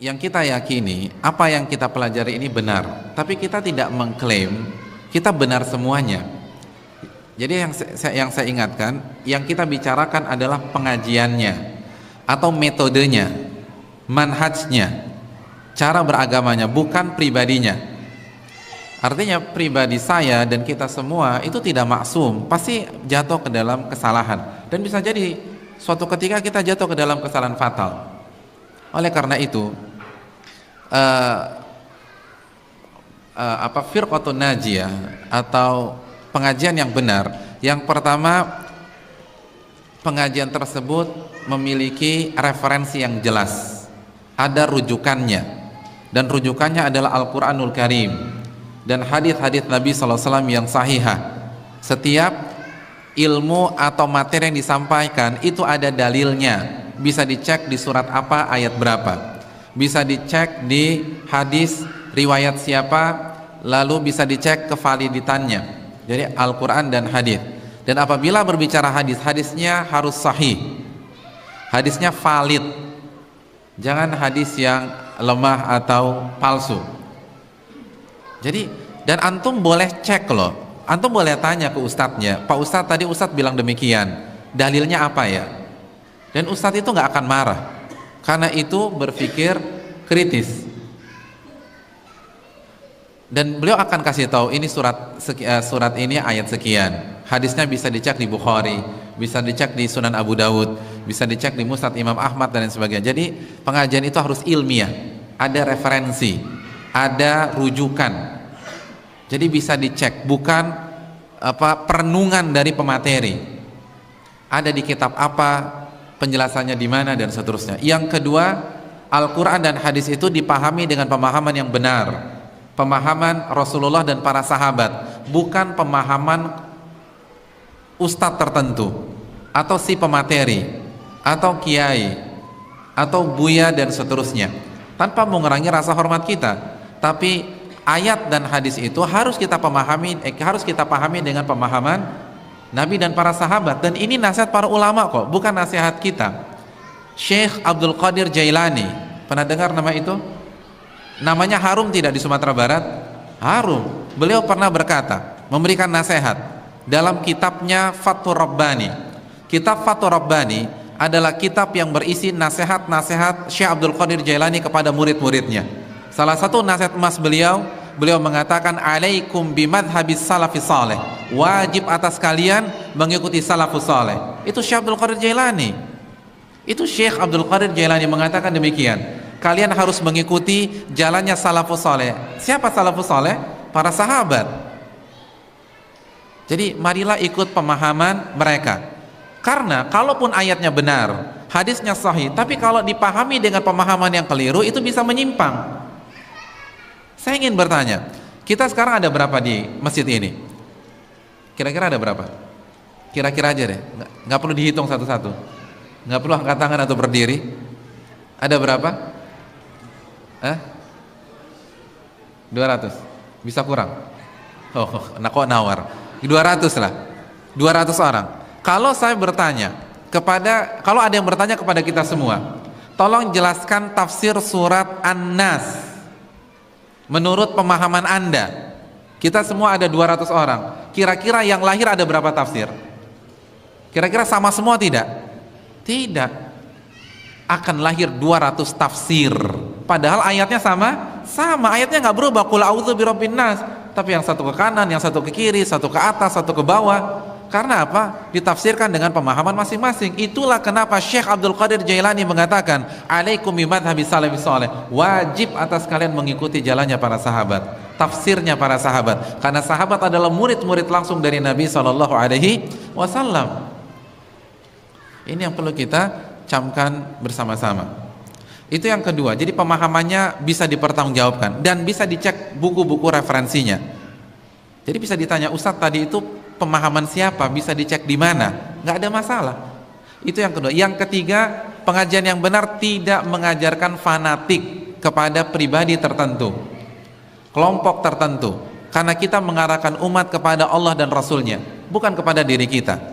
yang kita yakini, apa yang kita pelajari ini benar, tapi kita tidak mengklaim kita benar semuanya. Jadi yang saya ingatkan, yang kita bicarakan adalah pengajiannya atau metodenya, manhajnya, cara beragamanya, bukan pribadinya. Artinya pribadi saya dan kita semua itu tidak maksum, pasti jatuh ke dalam kesalahan, dan bisa jadi suatu ketika kita jatuh ke dalam kesalahan fatal. Oleh karena itu firqatun najiyah atau pengajian yang benar, yang pertama, pengajian tersebut memiliki referensi yang jelas, ada rujukannya, dan rujukannya adalah Al-Quranul Karim dan hadis-hadis Nabi SAW yang sahihah. Setiap ilmu atau materi yang disampaikan itu ada dalilnya, bisa dicek di surat apa, ayat berapa, bisa dicek di hadis riwayat siapa, lalu bisa dicek kevaliditannya. Jadi Al-Quran dan hadis. Dan apabila berbicara hadis, hadisnya harus sahih, hadisnya valid, jangan hadis yang lemah atau palsu. Jadi, dan antum boleh cek loh, antum boleh tanya ke ustadznya, Pak Ustadz, tadi Ustadz bilang demikian, dalilnya apa ya? Dan ustadz itu nggak akan marah, karena itu berpikir kritis, dan beliau akan kasih tahu ini surat ini ayat sekian, hadisnya bisa dicek di Bukhari, bisa dicek di Sunan Abu Dawud, bisa dicek di Musnad Imam Ahmad dan lain sebagainya. Jadi pengajian itu harus ilmiah, ada referensi, ada rujukan, jadi bisa dicek, bukan perenungan dari pemateri, ada di kitab apa, penjelasannya di mana, dan seterusnya. Yang kedua, Al-Quran dan hadis itu dipahami dengan pemahaman yang benar, pemahaman Rasulullah dan para sahabat, bukan pemahaman ustadz tertentu atau si pemateri atau kiai atau buya dan seterusnya, tanpa mengurangi rasa hormat kita. Tapi ayat dan hadis itu harus kita pahami dengan pemahaman Nabi dan para sahabat. Dan ini nasihat para ulama kok, bukan nasihat kita. Syekh Abdul Qadir Jailani, pernah dengar nama itu? Namanya harum tidak di Sumatera Barat? Harum. Beliau pernah berkata, memberikan nasihat dalam kitabnya Fathur Rabbani. Kitab Fathur Rabbani adalah kitab yang berisi nasihat-nasihat Syekh Abdul Qadir Jailani kepada murid-muridnya. Salah satu nasihat emas beliau mengatakan, alaikum bimadhabis salafis saleh, wajib atas kalian mengikuti salafus saleh. Itu Syekh Abdul Qadir Jailani. Itu Syekh Abdul Qadir Jailani mengatakan demikian, kalian harus mengikuti jalannya salafus saleh. Siapa salafus saleh? Para sahabat. Jadi marilah ikut pemahaman mereka. Karena kalaupun ayatnya benar, hadisnya sahih, tapi kalau dipahami dengan pemahaman yang keliru, itu bisa menyimpang. Saya ingin bertanya, kita sekarang ada berapa di masjid ini? Kira-kira ada berapa? Kira-kira aja deh, nggak perlu dihitung satu-satu, nggak perlu angkat tangan atau berdiri. Ada berapa? 200? Bisa kurang? Oh, kok nawar? 200 lah, 200 orang. Kalau saya bertanya kalau ada yang bertanya kepada kita semua, tolong jelaskan tafsir surat An-Nas menurut pemahaman Anda. Kita semua ada 200 orang. Kira-kira yang lahir ada berapa tafsir? Kira-kira sama semua tidak? Tidak. Akan lahir 200 tafsir. Padahal ayatnya sama. Ayatnya nggak berubah. Qul a'udzu birabbin nas. Tapi yang satu ke kanan, yang satu ke kiri, satu ke atas, satu ke bawah. Karena apa? Ditafsirkan dengan pemahaman masing-masing. Itulah kenapa Syekh Abdul Qadir Jailani mengatakan, alaikum bimadhabis salafis saleh, wajib atas kalian mengikuti jalannya para sahabat, tafsirnya para sahabat, karena sahabat adalah murid-murid langsung dari Nabi SAW. Ini yang perlu kita camkan bersama-sama. Itu yang kedua. Jadi pemahamannya bisa dipertanggungjawabkan dan bisa dicek buku-buku referensinya. Jadi bisa ditanya, Ustadz tadi itu pemahaman siapa, bisa dicek di mana, nggak ada masalah. Itu yang kedua. Yang ketiga, pengajian yang benar tidak mengajarkan fanatik kepada pribadi tertentu, kelompok tertentu, karena kita mengarahkan umat kepada Allah dan Rasulnya, bukan kepada diri kita.